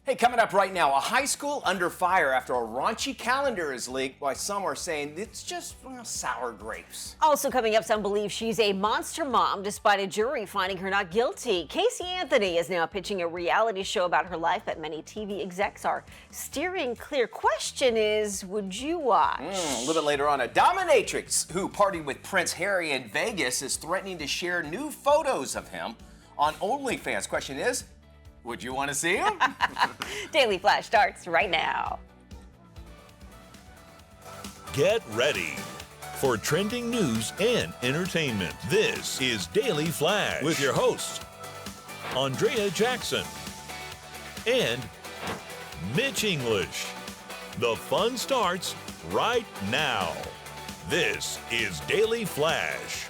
Hey, coming up right now, a high school under fire after a raunchy calendar is leaked, while some are saying it's just sour grapes. Also coming up, some believe she's a monster mom despite a jury finding her not guilty. Casey Anthony is now pitching a reality show about her life that many TV execs are steering clear. Question is, would you watch? A little bit later on, a dominatrix who partied with Prince Harry in Vegas is threatening to share new photos of him on OnlyFans. Question is, would you want to see him? Daily Flash starts right now. Get ready for trending news and entertainment. This is Daily Flash with your hosts, Andrea Jackson and Mitch English. The fun starts right now. This is Daily Flash.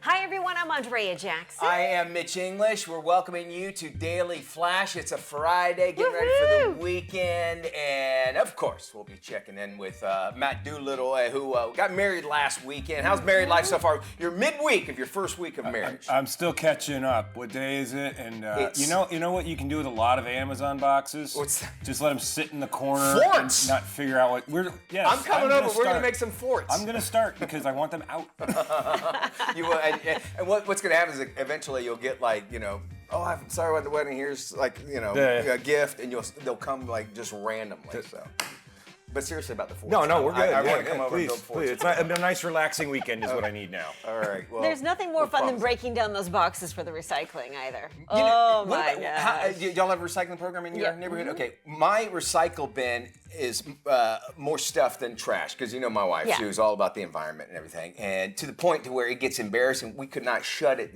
Hi everyone, I'm Andrea Jackson. I am Mitch English. We're welcoming you to Daily Flash. It's a Friday, getting ready for the weekend, and of course, we'll be checking in with Matt Doolittle, who got married last weekend. How's married life so far? You're midweek of your first week of marriage. I'm still catching up. What day is it? And you know what you can do with a lot of Amazon boxes? What's that? Just let them sit in the corner Forts! and not figure out what we're. Yes, I'm coming over. We're gonna make some forts. I'm gonna start because I want them out. You will, and what's going to happen is eventually you'll get oh, I'm sorry about the wedding. Here's a gift, and they'll come just randomly. So, but seriously about the forts. No, we're good. I want to come over and please, build forts. please. It's a nice, relaxing weekend is what I need now. All right. Well, There's nothing more fun than promise. breaking down those boxes for the recycling either. What My about- God. y'all have a recycling program in your Yeah. neighborhood? Okay, my recycle bin is more stuff than trash because my wife, Yeah. she was all about the environment and everything, and to the point to where it gets embarrassing. We could not shut it.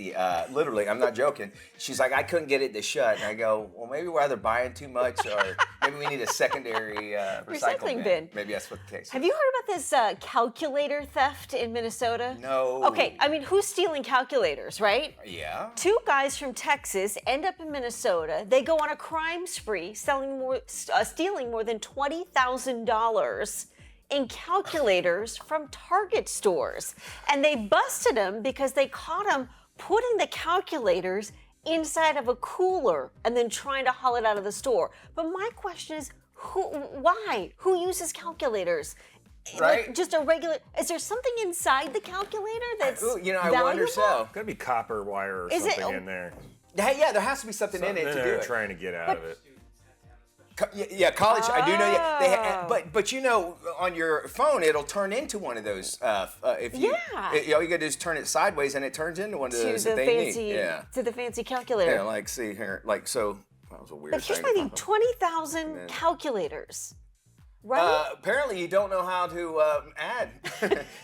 Literally, I'm not joking. She's like, I couldn't get it to shut, and I go, well, maybe we're either buying too much or maybe we need a secondary recycling bin. Maybe that's what the case is. Have you heard about this calculator theft in Minnesota? No. Okay, I mean, who's stealing calculators, right? Yeah. Two guys from Texas end up in Minnesota. They go on a crime spree, stealing more than $20,000 in calculators from Target stores. And they busted them because they caught them putting the calculators inside of a cooler and then trying to haul it out of the store. But my question is, why? Who uses calculators? Right. Like just a regular. Is there something inside the calculator that's I valuable? wonder so. Gotta be copper wire or Is it- something in there. Yeah, there has to be something in it to do they're it. trying to get out of it. Yeah, college. I do know. Yeah, but on your phone, it'll turn into one of those. If you, Yeah. all you gotta do is turn it sideways, and it turns into one of to those the that they fancy, need. Yeah. to the fancy calculator. Yeah, like see here, like so. That was a weird But here's thing. my thing: 20,000 calculators, right? Apparently, you don't know how to add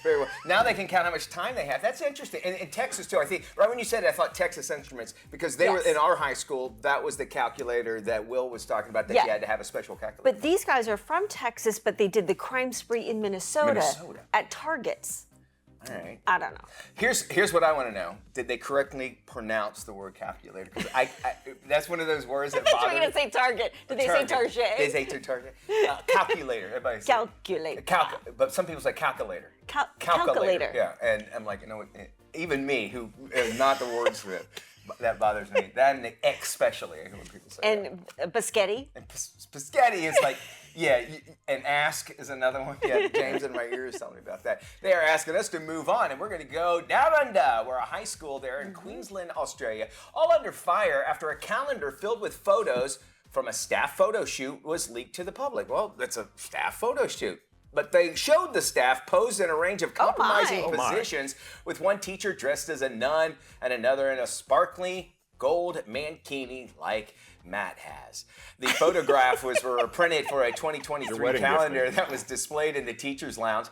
very well. Now they can count how much time they have. That's interesting. And in Texas too, I think. Right when you said it, I thought Texas Instruments because they were Yes. in our high school. That was the calculator that Will was talking about. That Yeah. you had to have a special calculator. But these guys are from Texas, but they did the crime spree in Minnesota. At Targets. All right. I don't know. Here's what I want to know. Did they correctly pronounce the word calculator? Because I that's one of those words that I thought you bother were me. going to say Target. Did they say Target? They say Target. Calculator. Everybody says Calculator. But some people say calculator. Calculator. Yeah, and I'm like, even me, who is not the wordsmith, that bothers me. That and the X especially. I hear when people say that. And Biscotti. And Piscetti is like, and ask is another one. Yeah, James in my ear is telling me about that. They are asking us to move on, and we're going to go down under, where a high school there in Queensland, Australia, all under fire after a calendar filled with photos from a staff photo shoot was leaked to the public. Well, that's a staff photo shoot. But they showed the staff posed in a range of compromising positions, with one teacher dressed as a nun and another in a sparkly gold mankini like Matt has. The photographs were printed for a 2023 calendar that was displayed in the teacher's lounge.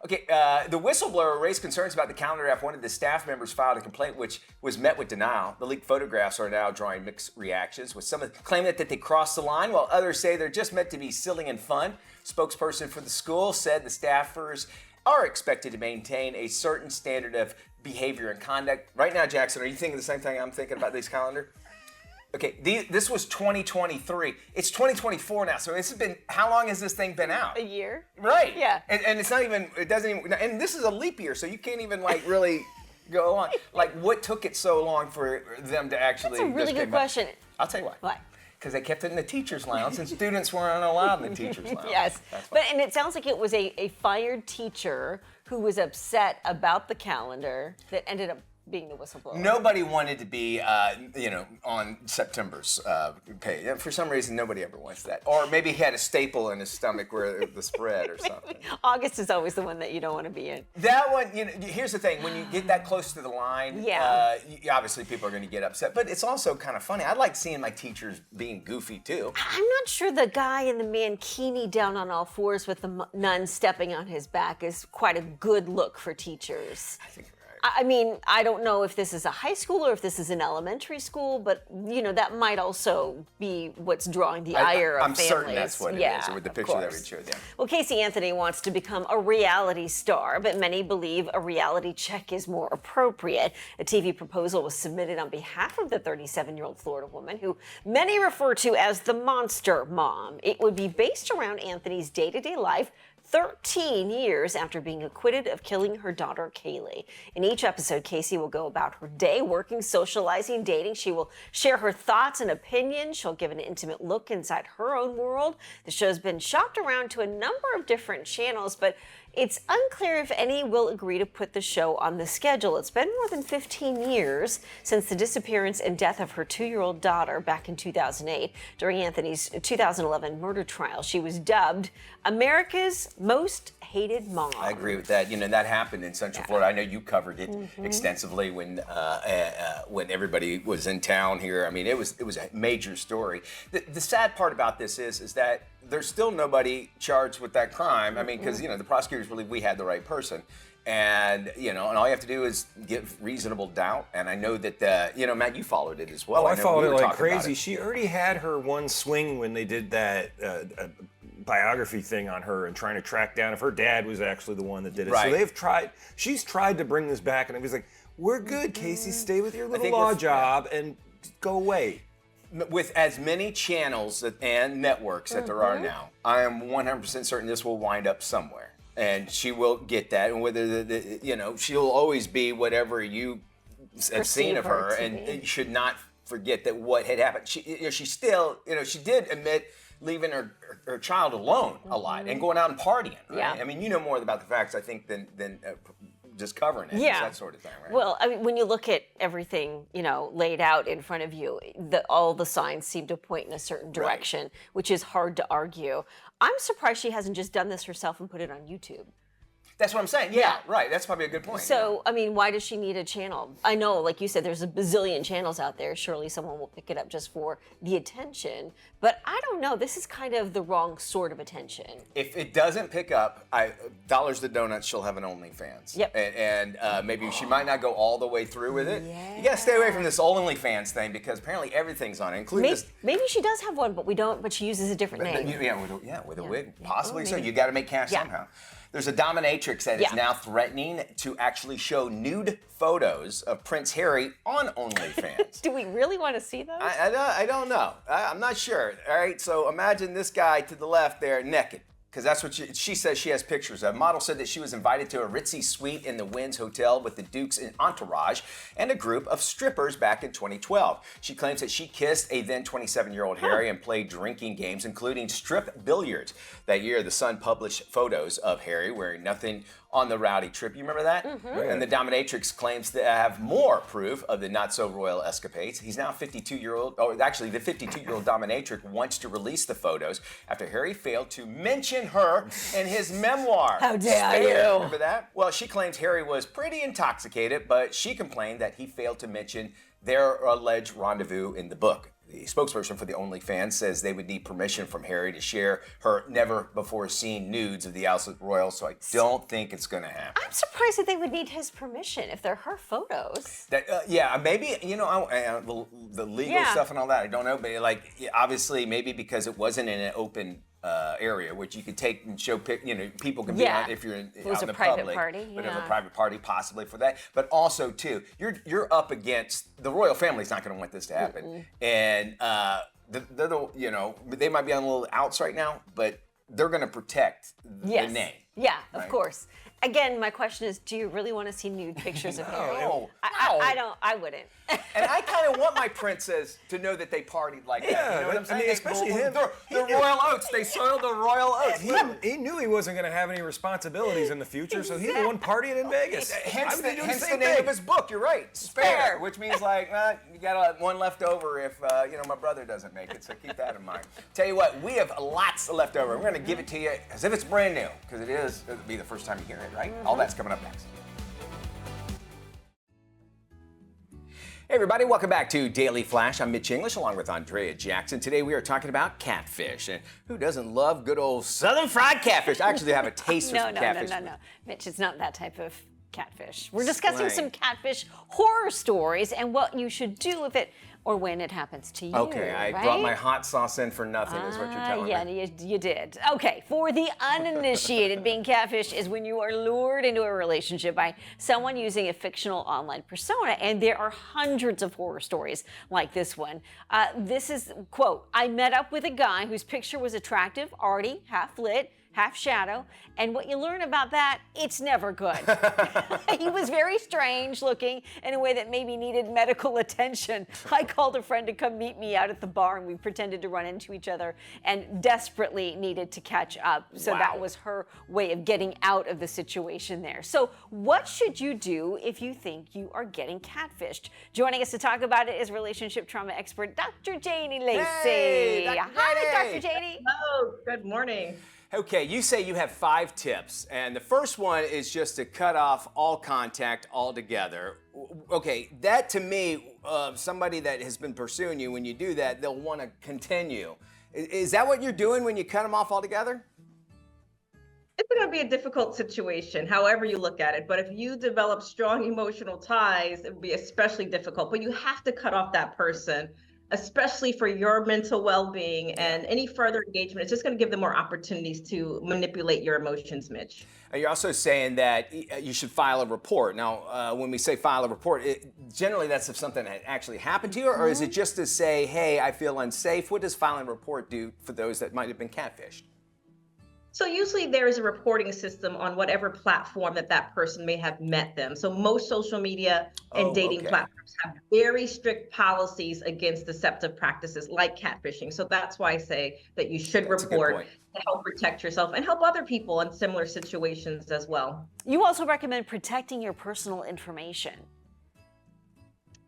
Okay, the whistleblower raised concerns about the calendar after one of the staff members filed a complaint, which was met with denial. The leaked photographs are now drawing mixed reactions, with some claiming that they crossed the line, while others say they're just meant to be silly and fun. Spokesperson for the school said the staffers are expected to maintain a certain standard of behavior and conduct. Right now, Jackson, are you thinking the same thing I'm thinking about this calendar? Okay, this was 2023. It's 2024 now. So this has been, how long has this thing been out? A year. Right. Yeah. And it's not even, it doesn't even, and this is a leap year, so you can't even like really go on. Like, what took it so long for them to actually? That's a really good question. I'll tell you why. Why? Because they kept it in the teacher's lounge, and students weren't allowed in the teacher's lounge. Yes, and it sounds like it was a fired teacher who was upset about the calendar that ended up being the whistleblower. Nobody wanted to be, on September's pay. For some reason, nobody ever wants that. Or maybe he had a staple in his stomach where the spread or something. August is always the one that you don't want to be in. That one, here's the thing. When you get that close to the line, obviously people are going to get upset. But it's also kind of funny. I like seeing my teachers being goofy, too. I'm not sure the guy in the mankini down on all fours with the nun stepping on his back is quite a good look for teachers. I think you're right. I mean, I don't know if this is a high school or if this is an elementary school, but that might also be what's drawing the ire of I'm families. certain that's what it is, with the picture that we showed them. Well, Casey Anthony wants to become a reality star, but many believe a reality check is more appropriate. A TV proposal was submitted on behalf of the 37-year-old Florida woman, who many refer to as the Monster Mom. It would be based around Anthony's day-to-day life, 13 years after being acquitted of killing her daughter, Kaylee. In each episode, Casey will go about her day, working, socializing, dating. She will share her thoughts and opinions. She'll give an intimate look inside her own world. The show's been shopped around to a number of different channels, but it's unclear if any will agree to put the show on the schedule. It's been more than 15 years since the disappearance and death of her 2-year-old daughter back in 2008. During Anthony's 2011 murder trial, she was dubbed America's most hated mom. I agree with that. That happened in Central Florida. I know you covered it extensively when everybody was in town here. I mean, it was a major story. The sad part about this is that there's still nobody charged with that crime. I mean, because the prosecutors believe we had the right person, and and all you have to do is give reasonable doubt. And I know that Matt, you followed it as well. I followed it like crazy. It. She already had her one swing when they did that biography thing on her and trying to track down if her dad was actually the one that did it. Right. So she's tried to bring this back, and it was like, we're good, Casey, stay with your little law job and go away. With as many channels and networks that there are now, I am 100% certain this will wind up somewhere, and she will get that. And whether she'll always be whatever you have seen of her, and you should not forget that what had happened. She still, she did admit leaving her child alone a lot and going out and partying. Right? Yeah. I mean, you know more about the facts, I think, than just covering it. Yeah. That sort of thing, right? Well, I mean, when you look at everything, laid out in front of you, all the signs seem to point in a certain direction, which is hard to argue. I'm surprised she hasn't just done this herself and put it on YouTube. That's what I'm saying. Yeah, right. That's probably a good point. So, I mean, why does she need a channel? I know, like you said, there's a bazillion channels out there. Surely someone will pick it up just for the attention. But I don't know. This is kind of the wrong sort of attention. If it doesnn't pick up, dollars to donuts, she'll have an OnlyFans. Yep. And maybe she might not go all the way through with it. Yeah. You gotta stay away from this OnlyFans thing because apparently everything's on it, including this. Maybe she does have one, but we don't. But she uses a different name. With a wig, possibly. So maybe. you got to make cash somehow. There's a dominatrix that is now threatening to actually show nude photos of Prince Harry on OnlyFans. Do we really want to see those? I don't know. I'm not sure. All right, so imagine this guy to the left there naked. Because that's what she says she has pictures of. Model said that she was invited to a ritzy suite in the Winds Hotel with the Dukes in entourage and a group of strippers back in 2012. She claims that she kissed a then 27-year-old Harry and played drinking games, including strip billiards. That year, The Sun published photos of Harry wearing nothing on the rowdy trip. You remember that? And the dominatrix claims to have more proof of the not-so-royal escapades. He's now 52-year-old, or actually the 52-year-old dominatrix wants to release the photos after Harry failed to mention her in his memoir. How dare you? Remember that? Well, she claims Harry was pretty intoxicated, but she complained that he failed to mention their alleged rendezvous in the book. The spokesperson for the OnlyFans says they would need permission from Harry to share her never-before-seen nudes of the House of Royal, so I don't think it's going to happen. I'm surprised that they would need his permission if they're her photos. Maybe, the legal stuff and all that, I don't know, but obviously maybe because it wasn't in an open area, which you could take and show, people can be on if you're out in the public. It was a private party, But of a private party, possibly for that. But also, too, you're up against, the royal family's not going to want this to happen. And they might be on a little outs right now, but they're going to protect the name. Yeah, of course. Again, my question is, do you really want to see nude pictures of Harry? No. I wouldn't. And I kind of want my princess to know that they partied like that. Yeah, You know what I'm I saying? mean, They especially rolled him. The royal oats. They soiled the royal oats. He knew he wasn't going to have any responsibilities in the future, so he's the one partying in Vegas. Hence I would do the same name thing. of his book. You're right. Spare, which means like you got one left over if my brother doesn't make it. So keep that in mind. Tell you what, we have lots left over. We're going to give it to you as if it's brand new, because it is. It'll be the first time you hear it, right? All that's coming up next. Hey everybody, welcome back to Daily Flash. I'm Mitch English along with Andrea Jackson. Today we are talking about catfish. And who doesn't love good old southern fried catfish? I actually have a taste for some catfish. No. Mitch, it's not that type of catfish. We're discussing Slang. some catfish horror stories and what you should do with it or when it happens to you. Okay, I right? brought my hot sauce in for nothing, is what you're telling yeah, me. you did. Okay, for the uninitiated, being catfish is when you are lured into a relationship by someone using a fictional online persona, and there are hundreds of horror stories like this one. This is, quote, I met up with a guy whose picture was attractive, arty, half lit, half shadow, and what you learn about that, it's never good. He was very strange looking in a way that maybe needed medical attention. I called a friend to come meet me out at the bar, and we pretended to run into each other and desperately needed to catch up. So that was her way of getting out of the situation there. So what should you do if you think you are getting catfished? Joining us to talk about it is relationship trauma expert Dr. Janie Lacey. Hey, Dr. Hi, Janie. Dr. Janie. Hello, good morning. Okay, you say you have 5 tips, and the first one is just to cut off all contact altogether. Okay, that to me, somebody that has been pursuing you, when you do that, they'll want to continue. Is that what you're doing when you cut them off altogether? It's going to be a difficult situation, however you look at it. But if you develop strong emotional ties, it would be especially difficult. But you have to cut off that person, especially for your mental well-being, and any further engagement. It's just going to give them more opportunities to manipulate your emotions, Mitch. And you're also saying that you should file a report. Now, when we say file a report, generally that's if something had actually happened to you, or is it just to say, hey, I feel unsafe? What does filing a report do for those that might have been catfished? So usually there is a reporting system on whatever platform that person may have met them. So most social media and dating platforms have very strict policies against deceptive practices like catfishing. So that's why I say that you should report to help protect yourself and help other people in similar situations as well. You also recommend protecting your personal information.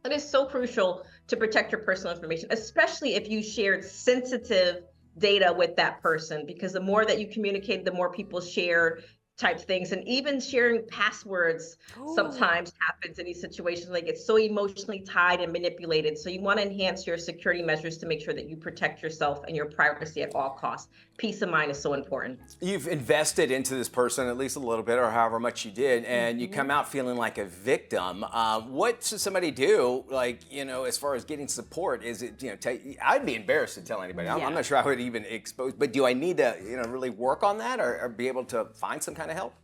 It is so crucial to protect your personal information, especially if you shared sensitive data with that person, because the more that you communicate, the more people share type things, and even sharing passwords sometimes happens in these situations. Like, it's so emotionally tied and manipulated. So you want to enhance your security measures to make sure that you protect yourself and your privacy at all costs. Peace of mind is so important. You've invested into this person at least a little bit, or however much you did, and you come out feeling like a victim. What should somebody do, like, as far as getting support? Is it, I'd be embarrassed to tell anybody. I'm not sure I would even expose, but do I need to, really work on that, or be able to find some kind of help?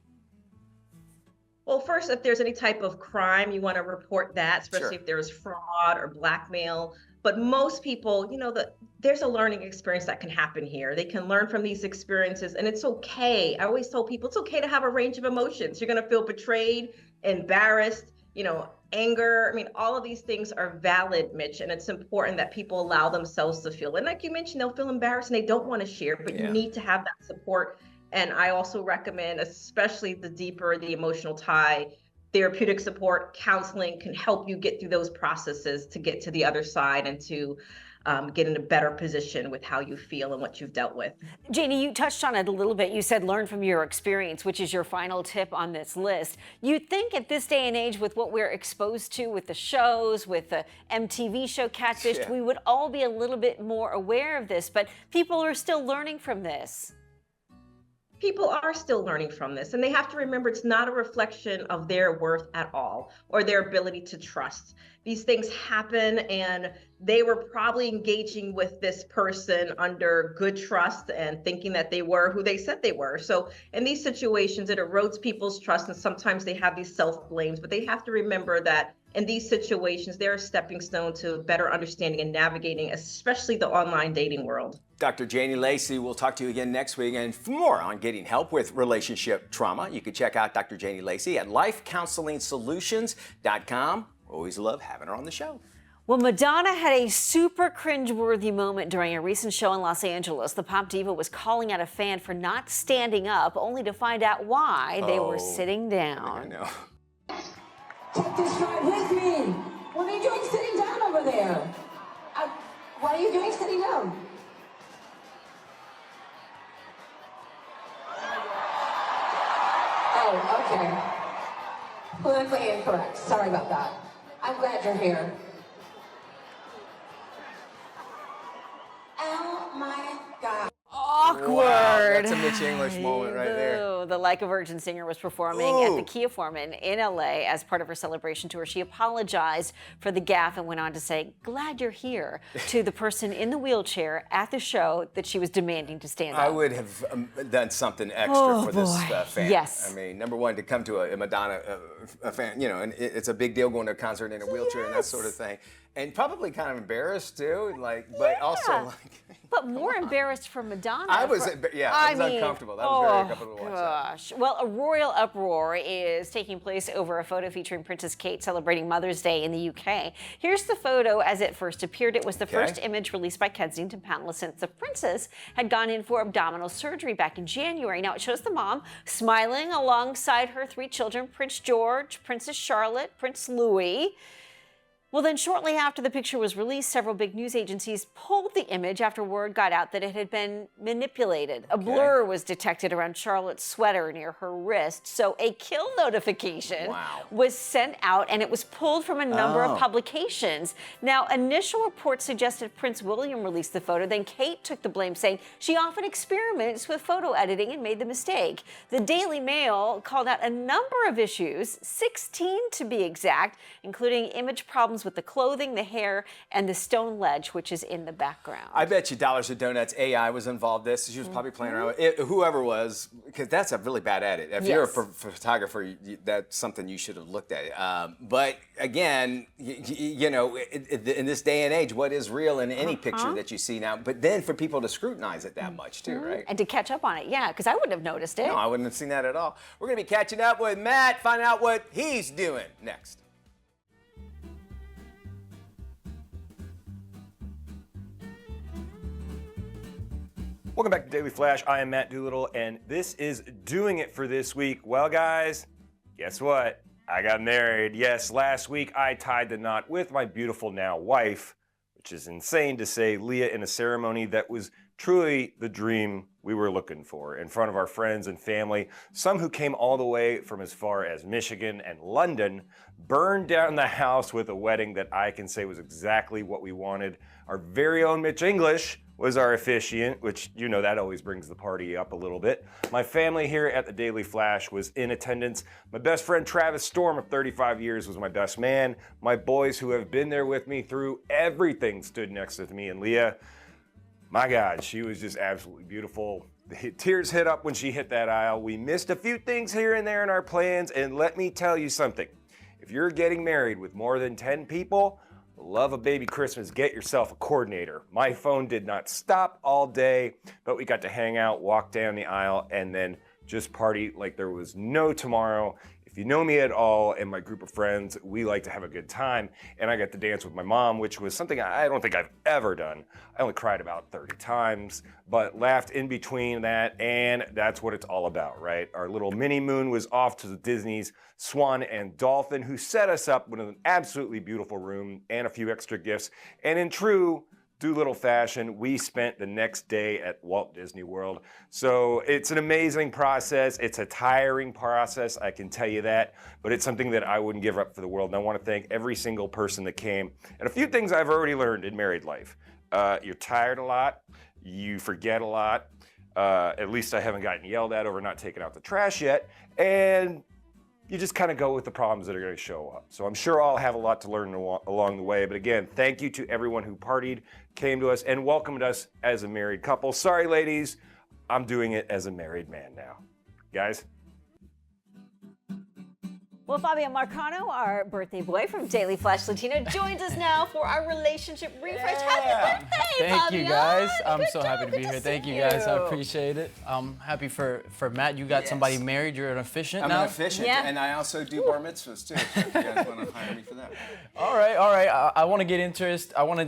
Well, first, if there's any type of crime, you want to report that, especially if there's fraud or blackmail. But most people, there's a learning experience that can happen here. They can learn from these experiences, and it's okay. I always tell people it's okay to have a range of emotions. You're going to feel betrayed, embarrassed, anger. I mean, all of these things are valid, Mitch, and it's important that people allow themselves to feel. And like you mentioned, they'll feel embarrassed and they don't want to share, but you need to have that support. And I also recommend, especially the deeper the emotional tie, therapeutic support, counseling can help you get through those processes to get to the other side and to get in a better position with how you feel and what you've dealt with. Janie, you touched on it a little bit. You said learn from your experience, which is your final tip on this list. You'd think at this day and age, with what we're exposed to with the shows, with the MTV show Catfished, we would all be a little bit more aware of this, but people are still learning from this. People are still learning from this, and they have to remember it's not a reflection of their worth at all or their ability to trust. These things happen, and they were probably engaging with this person under good trust and thinking that they were who they said they were. So in these situations, it erodes people's trust, and sometimes they have these self-blames, but they have to remember that in these situations, they're a stepping stone to better understanding and navigating, especially the online dating world. Dr. Janie Lacey, we'll talk to you again next week. And for more on getting help with relationship trauma, you can check out Dr. Janie Lacey at lifecounselingsolutions.com. Always love having her on the show. Well, Madonna had a super cringeworthy moment during a recent show in Los Angeles. The pop diva was calling out a fan for not standing up, only to find out why they were sitting down. I know. Take this ride with me. What are you doing sitting down over there? What are you doing sitting down? Oh, okay. Politically incorrect. Sorry about that. I'm glad you're here. Oh my God. Awkward. Wow, that's a Mitch English moment right there. The Like a Virgin singer was performing at the Kia Forum in LA as part of her celebration tour. She apologized for the gaffe and went on to say, "Glad you're here," to the person in the wheelchair at the show that she was demanding to stand up. I would have done something extra for this fan. Yes. I mean, number one, to come to a Madonna a fan, you know, and it's a big deal going to a concert in a wheelchair and that sort of thing. And probably kind of embarrassed too, like, but also like. But more embarrassed for Madonna. I was uncomfortable. That was very uncomfortable to watch. Gosh. Well, a royal uproar is taking place over a photo featuring Princess Kate celebrating Mother's Day in the UK. Here's the photo as it first appeared. It was the first image released by Kensington Palace since the princess had gone in for abdominal surgery back in January. Now, it shows the mom smiling alongside her 3 children, Prince George, Princess Charlotte, Prince Louis. Well, then shortly after the picture was released, several big news agencies pulled the image after word got out that it had been manipulated. A blur was detected around Charlotte's sweater near her wrist, so a kill notification was sent out, and it was pulled from a number of publications. Now, initial reports suggested Prince William released the photo. Then Kate took the blame, saying she often experiments with photo editing and made the mistake. The Daily Mail called out a number of issues, 16 to be exact, including image problems with the clothing, the hair, and the stone ledge, which is in the background. I bet you dollars to donuts AI was involved in this. She was probably playing around with it, whoever was, because that's a really bad edit. If you're a photographer, that's something you should have looked at. But again, you know, in this day and age, what is real in any picture that you see now? But then for people to scrutinize it that much too, right? And to catch up on it, yeah, because I wouldn't have noticed it. No, I wouldn't have seen that at all. We're going to be catching up with Matt, finding out what he's doing next. Welcome back to Daily Flash. I am Matt Doolittle, and this is Doing It for this week. Well, guys, guess what? I got married. Yes, last week I tied the knot with my beautiful now wife, which is insane to say, Leah, in a ceremony that was truly the dream we were looking for, in front of our friends and family, some who came all the way from as far as Michigan and London, burned down the house with a wedding that I can say was exactly what we wanted. Our very own Mitch English was our officiant, which, you know, that always brings the party up a little bit. My family here at the Daily Flash was in attendance. My best friend Travis Storm of 35 years was my best man. My boys who have been there with me through everything stood next to me, and Leah, my God, she was just absolutely beautiful. The tears hit up when she hit that aisle. We missed a few things here and there in our plans, and let me tell you something. If you're getting married with more than 10 people, love a baby Christmas, get yourself a coordinator. My phone did not stop all day, but we got to hang out, walk down the aisle, and then just party like there was no tomorrow. If you know me at all and my group of friends, we like to have a good time, and I got to dance with my mom, which was something I don't think I've ever done. I only cried about 30 times, but laughed in between that, and that's what it's all about, right? Our little mini moon was off to the Disney's Swan and Dolphin, who set us up with an absolutely beautiful room and a few extra gifts, and in true Doolittle fashion, we spent the next day at Walt Disney World. So it's an amazing process. It's a tiring process, I can tell you that, but it's something that I wouldn't give up for the world. And I want to thank every single person that came. And a few things I've already learned in married life. You're tired a lot. You forget a lot. At least I haven't gotten yelled at over not taking out the trash yet. And you just kind of go with the problems that are going to show up. So I'm sure I'll have a lot to learn along the way. But again, thank you to everyone who partied, came to us, and welcomed us as a married couple. Sorry, ladies, I'm doing it as a married man now. Guys? Well, Fabian Marcano, our birthday boy from Daily Flash Latino, joins us now for our relationship refresh. Happy birthday, Thank Fabian. you guys. I'm Good so job. happy to be Good here. Thank see you guys. I you. appreciate it. I'm happy for Matt. You got Yes. somebody married. You're an officiant I'm now. an officiant, Yeah. and I also do bar mitzvahs too. So if you guys want to hire me for that. All right. I want to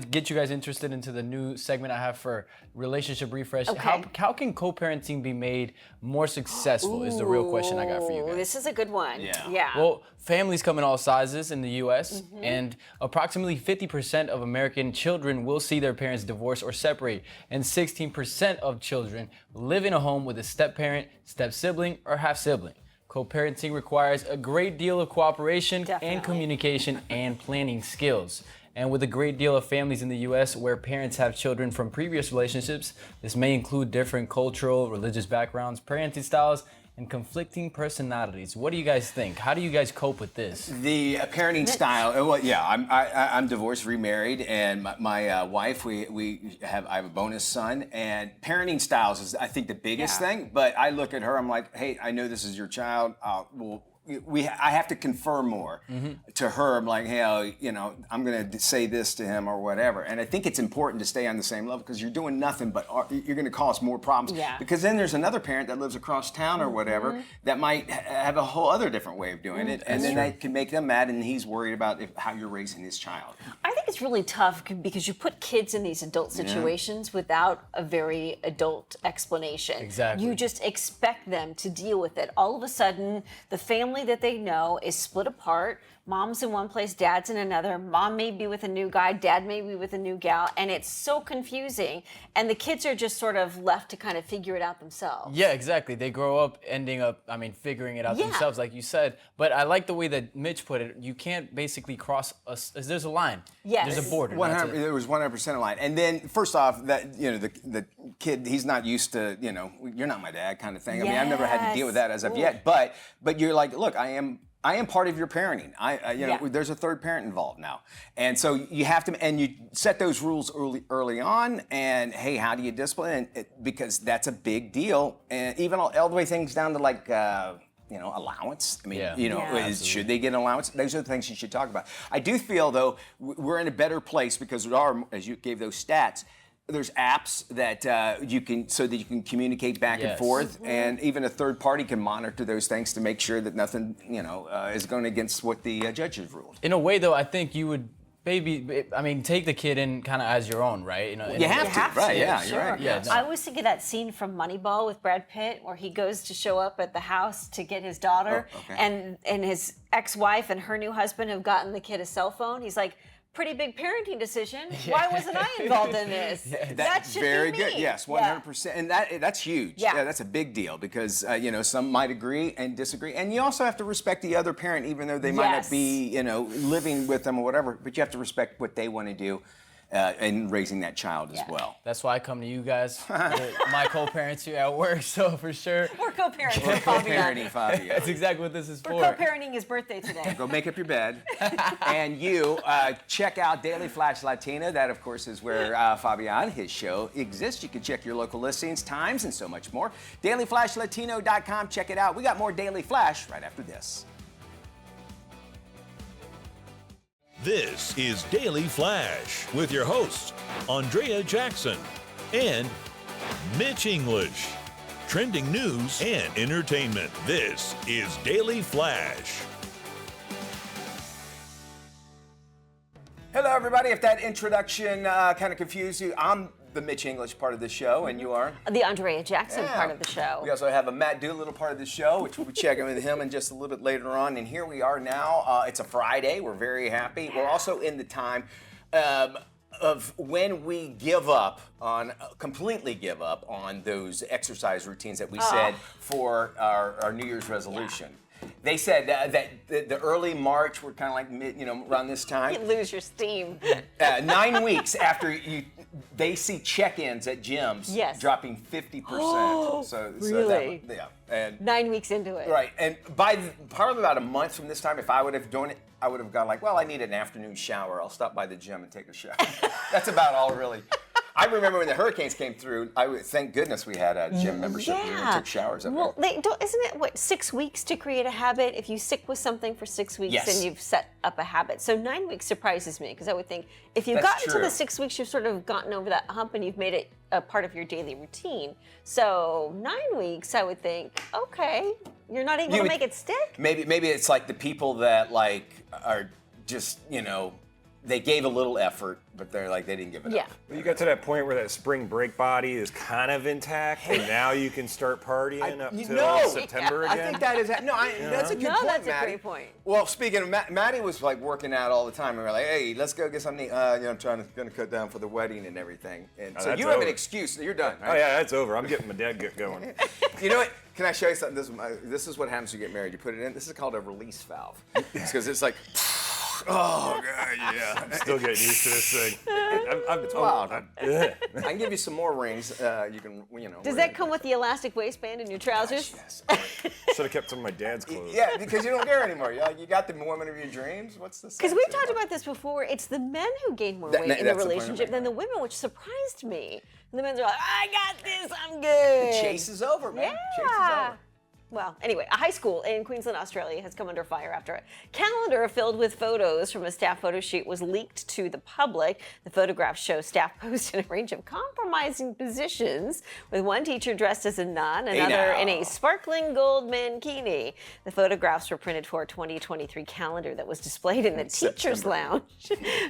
get you guys interested into the new segment I have for relationship refresh. Okay. How can co-parenting be made more successful? Is the real question I got for you Ooh, guys. This is a good one. Yeah. Well, families come in all sizes in the U.S., and approximately 50% of American children will see their parents divorce or separate, and 16% of children live in a home with a step-parent, step-sibling, or half-sibling. Co-parenting requires a great deal of cooperation Definitely. and communication and planning skills. And with a great deal of families in the U.S. where parents have children from previous relationships, this may include different cultural, religious backgrounds, parenting styles, and conflicting personalities. What do you guys think? How do you guys cope with this? The parenting style. Well, yeah, I'm divorced, remarried, and my wife. I have a bonus son, and parenting styles is I think the biggest Yeah. thing. But I look at her, I'm like, hey, I know this is your child. I have to confer more to her. I'm like, hey, I'm going to say this to him or whatever. And I think it's important to stay on the same level because you're doing nothing but you're going to cause more problems. Yeah. Because then there's another parent that lives across town or whatever that might have a whole other different way of doing it. And then that can make them mad and he's worried about how you're raising his child. I think it's really tough because you put kids in these adult situations without a very adult explanation. Exactly. You just expect them to deal with it. All of a sudden, the family that they know is split apart. Mom's in one place, dad's in another. Mom may be with a new guy, dad may be with a new gal, and it's so confusing. And the kids are just sort of left to kind of figure it out themselves. Yeah, exactly. They grow up figuring it out Yeah. themselves, like you said. But I like the way that Mitch put it. You can't basically there's a line. Yes. There's a border. 100, That's it. there was 100% a line. And then first off, that the kid, he's not used to, you're not my dad kind of thing. I mean, I've never had to deal with that as of yet. But you're like, look, I am part of your parenting. There's a third parent involved now. And so you have to, and you set those rules early on. And hey, how do you discipline? Because that's a big deal. And even all the way things down to like, allowance. I mean, Yeah. should they get an allowance? Those are the things you should talk about. I do feel though we're in a better place because there are, as you gave those stats, there's apps that you can communicate back and Yes. forth, and even a third party can monitor those things to make sure that nothing is going against what the judges ruled. In a way, though, I think you would take the kid in kind of as your own, right? You have to, right? Yeah, Sure. you're right. Yeah, yes. no. I always think of that scene from Moneyball with Brad Pitt where he goes to show up at the house to get his daughter, Oh, okay. and his ex-wife and her new husband have gotten the kid a cell phone. He's like, pretty big parenting decision. Why wasn't I involved in this? That should very be good. me. Yes, 100%, and that's huge. Yeah. That's a big deal because some might agree and disagree, and you also have to respect the other parent, even though they might not Yes. be living with them or whatever. But you have to respect what they want to do in raising that child as well. That's why I come to you guys. My co-parents here at work, so for sure. We're co-parenting with Fabian. Parenting, Fabio. That's exactly what this is We're for. co-parenting his birthday today. Go make up your bed. And you check out Daily Flash Latino. That, of course, is where Fabian, his show, exists. You can check your local listings, times, and so much more. DailyFlashLatino.com. Check it out. We got more Daily Flash right after this. This is Daily Flash with your hosts, Andrea Jackson and Mitch English. Trending news and entertainment. This is Daily Flash. Hello, everybody. If that introduction kind of confused you, I'm the Mitch English part of the show, and you are? The Andrea Jackson Yeah. part of the show. We also have a Matt Doolittle part of the show, which we'll be checking with him in just a little bit later on. And here we are now. It's a Friday. We're very happy. We're also in the time of when we completely give up on those exercise routines that we said for our New Year's resolution. They said that the early March, we're kind of like around this time. You lose your steam. 9 weeks after they see check-ins at gyms Yes. dropping 50%. So Really? yeah, and 9 weeks into it. right, and by probably about a month from this time, if I would have done it, I would have gone like, well, I need an afternoon shower. I'll stop by the gym and take a shower. That's about all, really. I remember when the hurricanes came through. Thank goodness we had a gym membership. Yeah. We took showers up Well, there. isn't it what 6 weeks to create a habit? If you stick with something for 6 weeks, Yes. then you've set up a habit. So 9 weeks surprises me because I would think if you've That's gotten to true. the 6 weeks, you've sort of gotten over that hump and you've made it a part of your daily routine. So 9 weeks, I would think, okay, you're not able to make it stick. Maybe it's like the people that like are just they gave a little effort, but they're like they didn't give it Yeah. up. Well, you got to that point where that spring break body is kind of intact, and now you can start partying up till September I again. think that is. That's a good No, point, that's a Maddie. great point. Well, speaking of Maddie was like working out all the time, and we were like, "Hey, let's go get something." I'm gonna cut down for the wedding and everything. And so that's you have an over. excuse. You're done, Oh right? yeah, that's over. I'm getting my dad going. You know what? Can I show you something? This is what happens when you get married. You put it in. This is called a release valve. Because it's like, oh god, yeah. Still getting used to this thing. It's wild. I can give you some more rings. You can, Does that come with the elastic waistband in your trousers? Yes. Should have kept some of my dad's clothes. Yeah, because you don't care anymore. You got the woman of your dreams. What's the? Because we've talked about this before. It's the men who gain more weight in the that's the point, relationship right? than the women, which surprised me. And the men are like, I got this, I'm good. Chase is over, man. Chase is Yeah. over. Well, anyway, a high school in Queensland, Australia has come under fire after a calendar filled with photos from a staff photo shoot was leaked to the public. The photographs show staff posted a range of compromising positions, with one teacher dressed as a nun, another in a sparkling gold mankini. The photographs were printed for a 2023 calendar that was displayed in the teacher's lounge.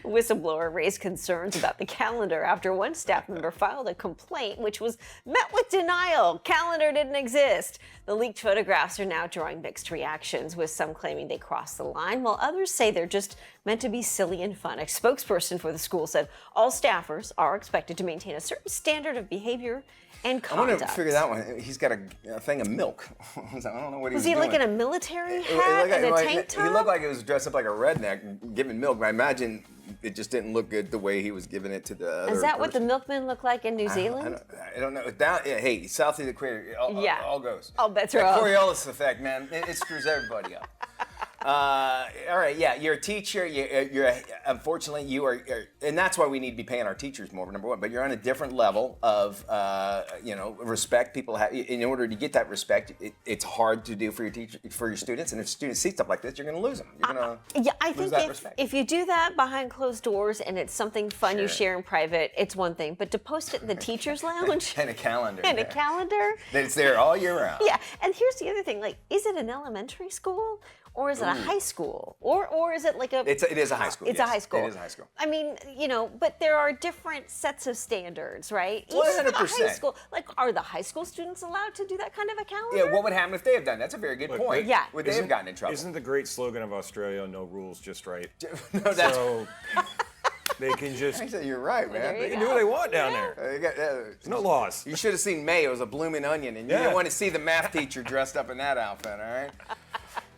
Whistleblower raised concerns about the calendar after one staff member filed a complaint, which was met with denial. Calendar didn't exist. The leaked photographs are now drawing mixed reactions, with some claiming they crossed the line, while others say they're just meant to be silly and fun. A spokesperson for the school said all staffers are expected to maintain a certain standard of behavior and I conduct. want to figure that one. He's got a thing of milk. I don't know what he was Was he doing. like in a military It hat looked and a like- tank top? He looked like he was dressed up like a redneck giving milk. But I imagine it just didn't look good the way he was giving it to the other Is that what the person. milkmen look like in New Zealand? I don't know. Hey, south of the equator, it all goes. All bets That are off. Coriolis effect, man. It screws everybody up. All right, yeah, you're a teacher. Unfortunately, you are, and that's why we need to be paying our teachers more. Number one, but you're on a different level of, respect. People have, in order to get that respect, it's hard to do for your students. And if students see stuff like this, you're going to lose them. You're going to I lose think that respect. if you do that behind closed doors and it's something fun you Sure. share in private, it's one thing. But to post it in the teacher's lounge And a calendar. and a yeah. calendar, It's there all year round. yeah. And here's the other thing: like, is it an elementary school or is it a high school, or is it like a? It is a high school. It's yes. a high school. It is a high school. I mean, but there are different sets of standards, right? Even for the high 100%. school, like, are the high school students allowed to do that kind of a calendar? Yeah, what would happen if they have done? That's a very good point. Yeah. Would they have gotten in trouble? Isn't the great slogan of Australia, no rules, just right? No, that's. So they can just Actually, you're right, man. there they you can go. do what they want down there. There's No laws. You should have seen May. It was a blooming onion, and you Yeah. didn't want to see the math teacher dressed up in that outfit, all right?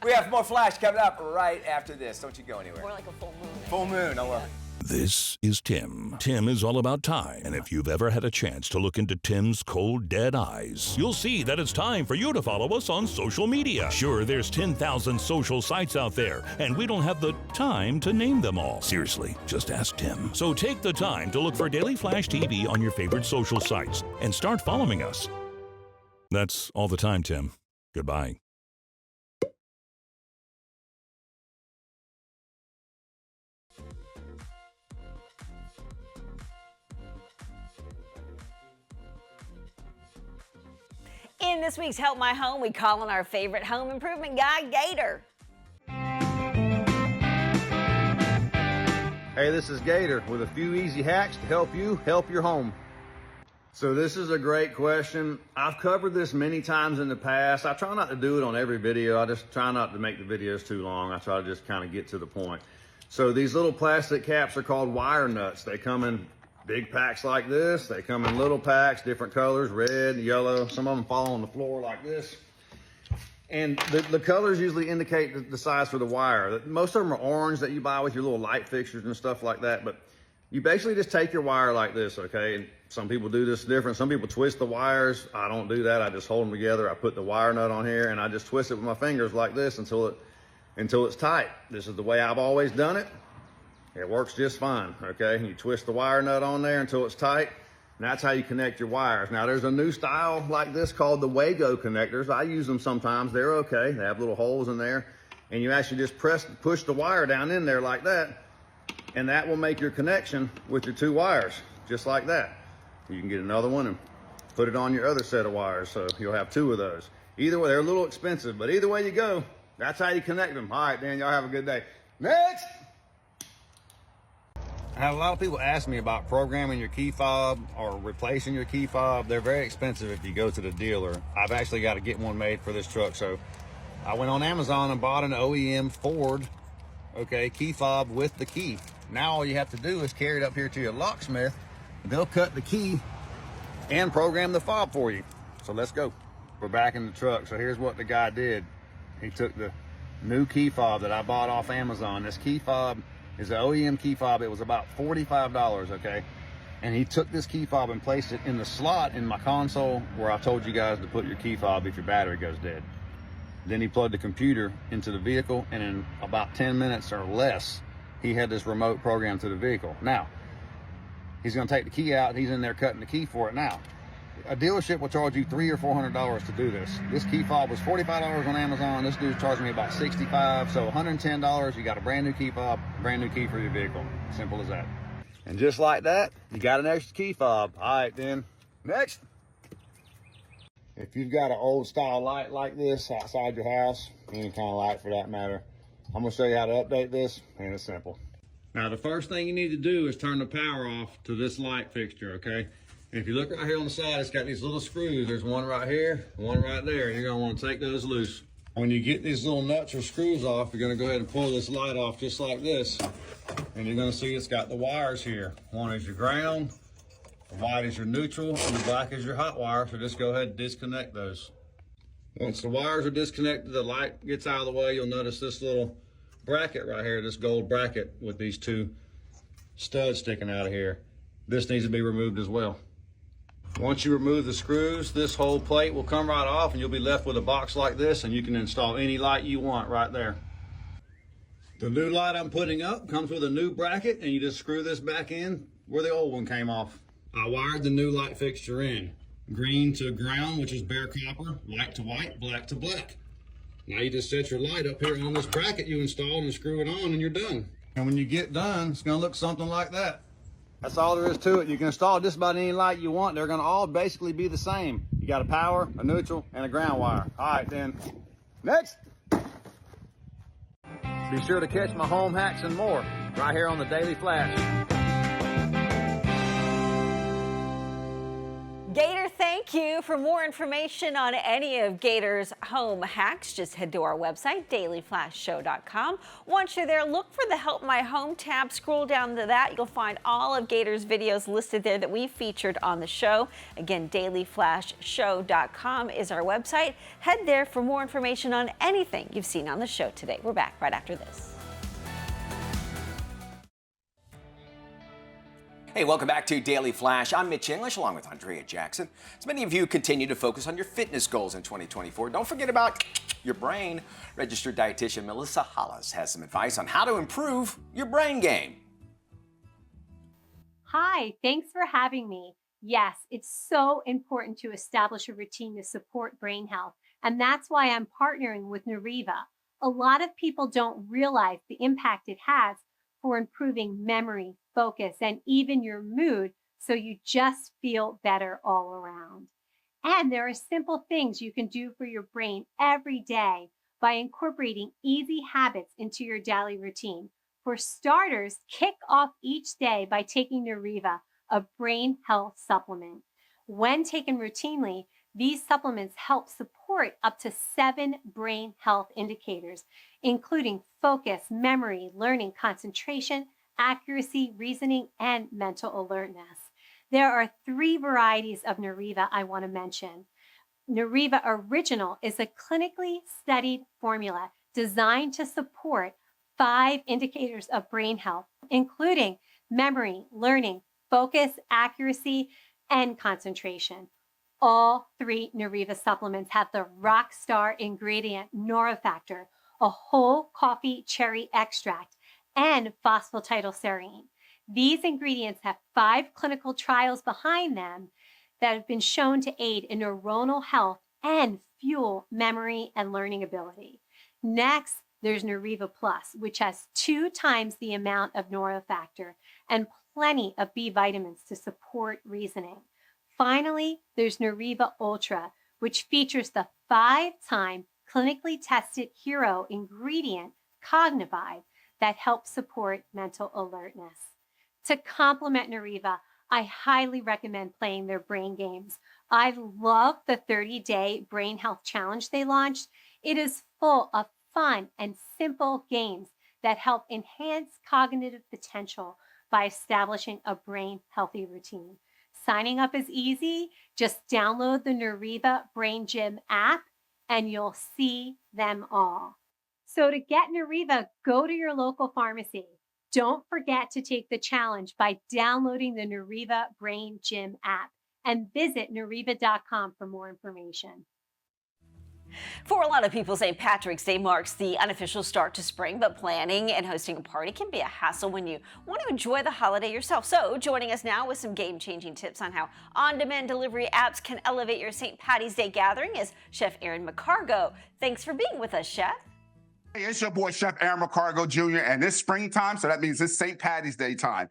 We have more Flash coming up right after this. Don't you go anywhere. More like a full moon. Full moon. I love it. This is Tim. Tim is all about time. And if you've ever had a chance to look into Tim's cold, dead eyes, you'll see that it's time for you to follow us on social media. Sure, there's 10,000 social sites out there, and we don't have the time to name them all. Seriously, just ask Tim. So take the time to look for Daily Flash TV on your favorite social sites and start following us. That's all the time, Tim. Goodbye. In this week's Help My Home, we call on our favorite home improvement guy, Gator. Hey, this is Gator with a few easy hacks to help you help your home. So this is a great question. I've covered this many times in the past. I try not to do it on every video. I just try not to make the videos too long. I try to just kind of get to the point. So these little plastic caps are called wire nuts. They come in big packs like this. They come in little packs, different colors, red, yellow. Some of them fall on the floor like this. And the colors usually indicate the size for the wire. Most of them are orange that you buy with your little light fixtures and stuff like that. But you basically just take your wire like this, okay? And some people do this different. Some people twist the wires. I don't do that. I just hold them together. I put the wire nut on here and I just twist it with my fingers like this until it's tight. This is the way I've always done it. It works just fine, okay? You twist the wire nut on there until it's tight. And that's how you connect your wires. Now, there's a new style like this called the Wago connectors. I use them sometimes. They're okay. They have little holes in there. And you actually just push the wire down in there like that. And that will make your connection with your two wires, just like that. You can get another one and put it on your other set of wires, so you'll have two of those. Either way, they're a little expensive, but either way you go, that's how you connect them. All right, Dan, y'all have a good day. Next! I have a lot of people ask me about programming your key fob or replacing your key fob. They're very expensive if you go to the dealer. I've actually got to get one made for this truck, so I went on Amazon and bought an OEM Ford, okay, key fob with the key. Now all you have to do is carry it up here to your locksmith. They'll cut the key and program the fob for you. So let's go. We're back in the truck. So here's what the guy did. He took the new key fob that I bought off Amazon. This key fob is an OEM key fob. It was about $45, okay? And he took this key fob and placed it in the slot in my console where I told you guys to put your key fob if your battery goes dead. Then he plugged the computer into the vehicle, and in about 10 minutes or less, he had this remote program to the vehicle. Now, he's gonna take the key out, and he's in there cutting the key for it now. A dealership will charge you $300 or $400 to do this. This key fob was $45 on Amazon. This dude's charging me about $65, so $110. You got a brand new key fob, brand new key for your vehicle. Simple as that. And just like that, you got an extra key fob. All right, then, next. If you've got an old style light like this outside your house, any kind of light for that matter, I'm gonna show you how to update this, and it's simple. Now, the first thing you need to do is turn the power off to this light fixture, okay? And if you look right here on the side, it's got these little screws. There's one right here, one right there. You're gonna wanna take those loose. When you get these little nuts or screws off, you're gonna go ahead and pull this light off just like this. And you're gonna see it's got the wires here. One is your ground, the white is your neutral, and the black is your hot wire. So just go ahead and disconnect those. Once the wires are disconnected, the light gets out of the way, you'll notice this little bracket right here, this gold bracket with these two studs sticking out of here. This needs to be removed as well. Once you remove the screws, this whole plate will come right off, and you'll be left with a box like this, and you can install any light you want right there. The new light I'm putting up comes with a new bracket, and you just screw this back in where the old one came off. I wired the new light fixture in. Green to ground, which is bare copper, white to white, black to black. Now you just set your light up here on this bracket you installed and screw it on, and you're done. And when you get done, it's gonna look something like that. That's all there is to it. You can install just about any light you want. They're gonna all basically be the same. You got a power, a neutral, and a ground wire. All right, then. Next. Be sure to catch my home hacks and more right here on the Daily Flash. Gator, thank you. For more information on any of Gator's home hacks, just head to our website, dailyflashshow.com. Once you're there, look for the Help My Home tab. Scroll down to that. You'll find all of Gator's videos listed there that we featured on the show. Again, dailyflashshow.com is our website. Head there for more information on anything you've seen on the show today. We're back right after this. Hey, welcome back to Daily Flash. I'm Mitch English along with Andrea Jackson. As many of you continue to focus on your fitness goals in 2024, don't forget about your brain. Registered dietitian Melissa Hollis has some advice on how to improve your brain game. Hi, thanks for having me. Yes, it's so important to establish a routine to support brain health, and that's why I'm partnering with Nariva. A lot of people don't realize the impact it has for improving memory, focus, and even your mood, so you just feel better all around. And there are simple things you can do for your brain every day by incorporating easy habits into your daily routine. For starters, kick off each day by taking Nariva, a brain health supplement. When taken routinely, these supplements help support up to 7 brain health indicators, including focus, memory, learning, concentration, accuracy, reasoning, and mental alertness. There are 3 varieties of Nariva I want to mention. Nariva Original is a clinically studied formula designed to support 5 indicators of brain health, including memory, learning, focus, accuracy, and concentration. All 3 Nariva supplements have the rock star ingredient Norafactor, a whole coffee cherry extract, and phosphatidylserine. These ingredients have 5 clinical trials behind them that have been shown to aid in neuronal health and fuel memory and learning ability. Next, there's Nariva Plus, which has 2 times the amount of neurofactor and plenty of B vitamins to support reasoning. Finally, there's Nariva Ultra, which features the 5-time clinically tested hero ingredient, Cognivive, that helps support mental alertness. To complement Nariva, I highly recommend playing their brain games. I love the 30-day brain health challenge they launched. It is full of fun and simple games that help enhance cognitive potential by establishing a brain healthy routine. Signing up is easy. Just download the Nariva Brain Gym app and you'll see them all. So to get Nariva, go to your local pharmacy. Don't forget to take the challenge by downloading the Nariva Brain Gym app and visit nariva.com for more information. For a lot of people, St. Patrick's Day marks the unofficial start to spring, but planning and hosting a party can be a hassle when you want to enjoy the holiday yourself. So joining us now with some game-changing tips on how on-demand delivery apps can elevate your St. Patty's Day gathering is Chef Aaron McCargo. Thanks for being with us, Chef. Hey, it's your boy, Chef Aaron McCargo Jr., and it's springtime, so that means it's St. Patty's Day time.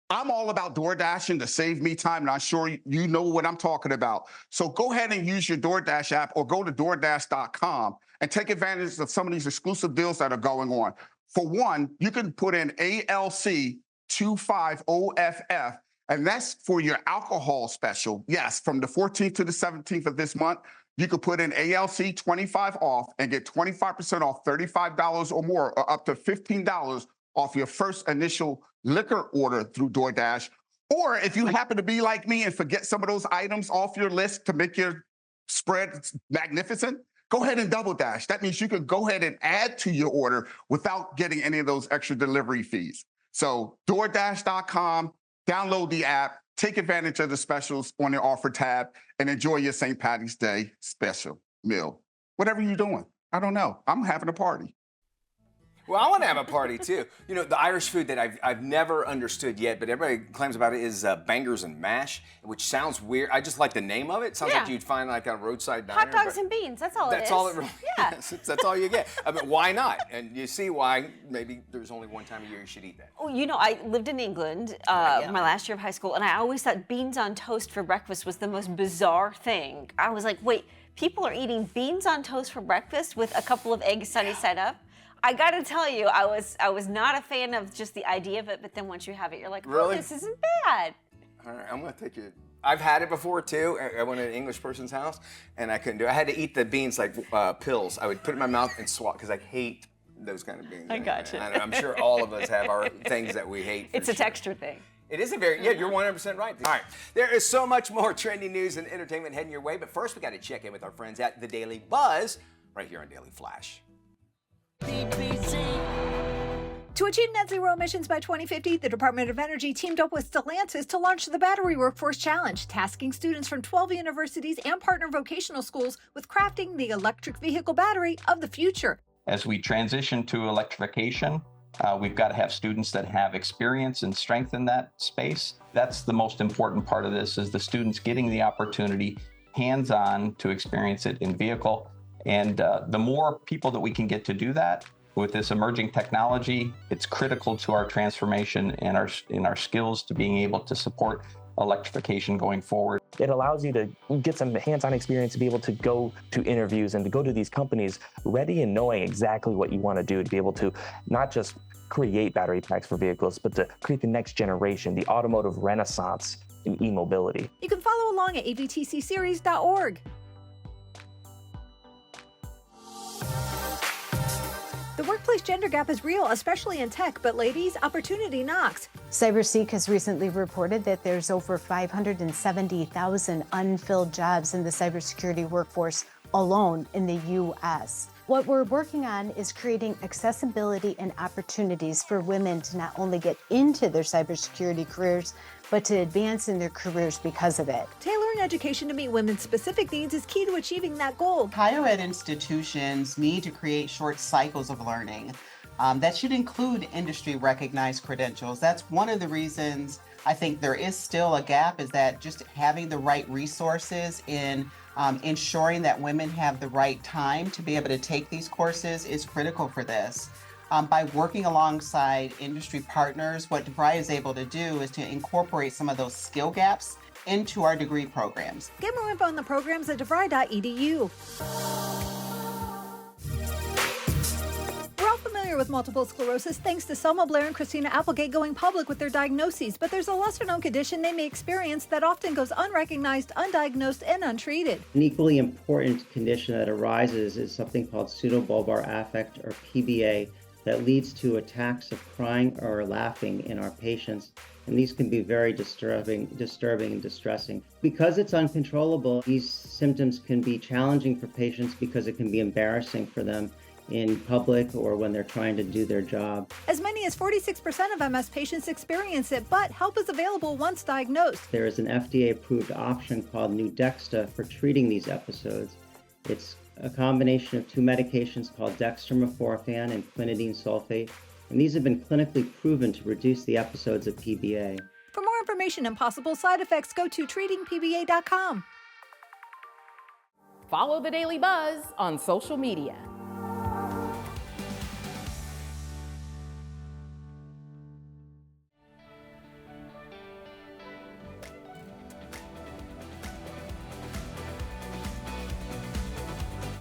I'm all about DoorDashing to save me time, and I'm sure you know what I'm talking about. So go ahead and use your DoorDash app or go to DoorDash.com and take advantage of some of these exclusive deals that are going on. For one, you can put in ALC25OFF, and that's for your alcohol special. Yes, from the 14th to the 17th of this month, you could put in ALC 25 off and get 25% off $35 or more, or up to $15 off your first initial liquor order through DoorDash. Or if you happen to be like me and forget some of those items off your list to make your spread magnificent, go ahead and double dash. That means you can go ahead and add to your order without getting any of those extra delivery fees. So DoorDash.com, download the app, take advantage of the specials on the offer tab, and enjoy your St. Patty's Day special meal. Whatever you're doing, I don't know. I'm having a party. Well, I want to have a party too. You know, the Irish food that I've never understood yet, but everybody claims about it is bangers and mash, which sounds weird. I just like the name of it. It sounds like you'd find like a roadside diner. Hot dogs and beans, that's all it is. That's all it really is. That's all you get. I mean, why not? And you see why maybe there's only one time a year you should eat that. Oh, you know, I lived in England my last year of high school, and I always thought beans on toast for breakfast was the most bizarre thing. I was like, wait, people are eating beans on toast for breakfast with a couple of eggs sunny side up? I gotta tell you, I was not a fan of just the idea of it, but then once you have it, you're like, oh, really? This isn't bad. All right, I'm gonna take it. I've had it before too. I went to an English person's house, and I couldn't do it. I had to eat the beans like pills. I would put it in my mouth and swallow, because I hate those kind of beans. I gotcha. And I'm sure all of us have our things that we hate. It's a texture thing. It is a very, you're 100% right. All right, there is so much more trending news and entertainment heading your way, but first we gotta check in with our friends at The Daily Buzz, right here on Daily Flash. To achieve net zero emissions by 2050, the Department of Energy teamed up with Stellantis to launch the Battery Workforce Challenge, tasking students from 12 universities and partner vocational schools with crafting the electric vehicle battery of the future. As we transition to electrification, we've got to have students that have experience and strength in that space. That's the most important part of this, is the students getting the opportunity hands-on to experience it in vehicle. And the more people that we can get to do that with this emerging technology, it's critical to our transformation and our skills to being able to support electrification going forward. It allows you to get some hands-on experience to be able to go to interviews and to go to these companies ready and knowing exactly what you want to do, to be able to not just create battery packs for vehicles, but to create the next generation, the automotive renaissance in e-mobility. You can follow along at avtcseries.org. The workplace gender gap is real, especially in tech, but ladies, opportunity knocks. CyberSeek has recently reported that there's over 570,000 unfilled jobs in the cybersecurity workforce alone in the U.S. What we're working on is creating accessibility and opportunities for women to not only get into their cybersecurity careers, but to advance in their careers because of it. Tailoring education to meet women's specific needs is key to achieving that goal. Higher ed institutions need to create short cycles of learning That should include industry recognized credentials. That's one of the reasons I think there is still a gap, is that just having the right resources in ensuring that women have the right time to be able to take these courses is critical for this. By working alongside industry partners, what DeVry is able to do is to incorporate some of those skill gaps into our degree programs. Get more info on the programs at devry.edu. We're all familiar with multiple sclerosis thanks to Selma Blair and Christina Applegate going public with their diagnoses, but there's a lesser-known condition they may experience that often goes unrecognized, undiagnosed, and untreated. An equally important condition that arises is something called pseudobulbar affect, or PBA, that leads to attacks of crying or laughing in our patients. And these can be very disturbing and distressing. Because it's uncontrollable, these symptoms can be challenging for patients because it can be embarrassing for them in public or when they're trying to do their job. As many as 46% of MS patients experience it, but help is available once diagnosed. There is an FDA-approved option called Nuedexta for treating these episodes. It's a combination of two medications called dextromethorphan and quinidine sulfate, and these have been clinically proven to reduce the episodes of PBA. For more information and possible side effects, go to treatingpba.com. Follow the Daily Buzz on social media.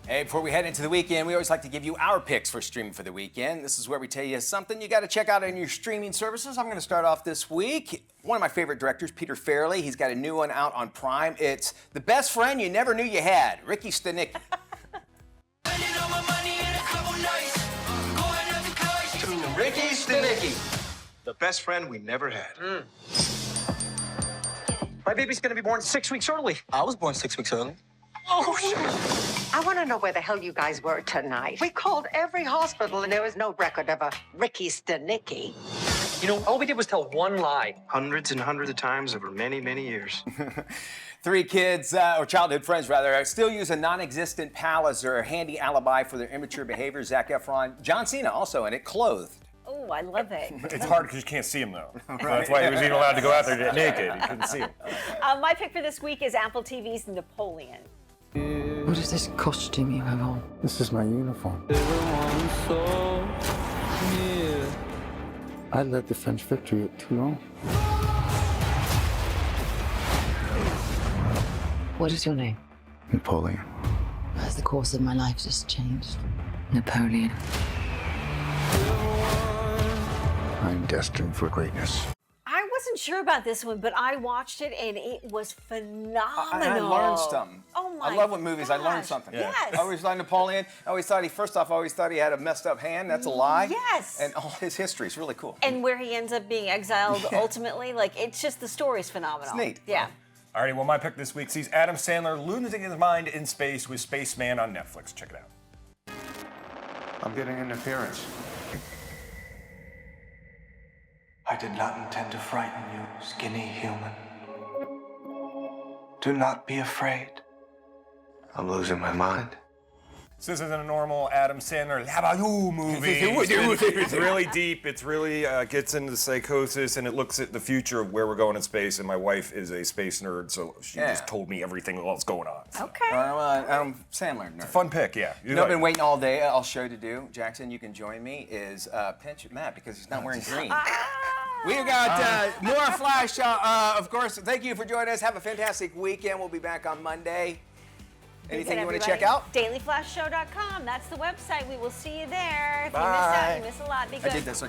Hey, before we head into the weekend, we always like to give you our picks for streaming for the weekend. This is where we tell you something you got to check out on your streaming services. I'm going to start off this week. One of my favorite directors, Peter Farrelly, he's got a new one out on Prime. It's The Best Friend You Never Knew You Had, Ricky Stenicki. Ricky Stenicki, the best friend we never had. My baby's gonna be born 6 weeks early. I was born 6 weeks early. Oh, shit. I want to know where the hell you guys were tonight. We called every hospital and there was no record of a Ricky Stenicki. You know, all we did was tell one lie. Hundreds and hundreds of times over many, many years. 3 kids, or childhood friends rather, still use a non-existent pal as their handy alibi for their immature behavior. Zac Efron, John Cena also in it, clothed. Oh, I love it. It's hard because you can't see him, though. So that's why he was even allowed to go out there naked. You couldn't see him. My pick for this week is Apple TV's Napoleon. What is this costume you have on? This is my uniform. I led the French victory at Toulon. What is your name? Napoleon. Has the course of my life just changed? Napoleon. I'm destined for greatness. I wasn't sure about this one, but I watched it and it was phenomenal. I learned something. Oh my I love when movies, I learned gosh. something. Yes. I always liked Napoleon. I always thought he had a messed up hand. That's a lie. Yes. And all his history is really cool. And where he ends up being exiled ultimately, like, it's just, the story's phenomenal. It's neat. Yeah. Alrighty, well, my pick this week sees Adam Sandler losing his mind in space with Spaceman on Netflix. Check it out. I'm getting an appearance. I did not intend to frighten you, skinny human. Do not be afraid. I'm losing my mind. So this isn't a normal Adam Sandler Labayou movie. It's really deep. It's really gets into psychosis, and it looks at the future of where we're going in space. And my wife is a space nerd, so she just told me everything that's going on. So. Okay. Adam Sandler nerd. It's a fun pick, yeah. You know, I've been waiting all day. I'll show to do. Jackson, you can join me. Is pinch Matt because he's not wearing green. We've got more Flash, of course. Thank you for joining us. Have a fantastic weekend. We'll be back on Monday. Anything you want to check out? DailyFlashShow.com. That's the website. We will see you there. If Bye. you miss out, you miss a lot. Be good. I did this.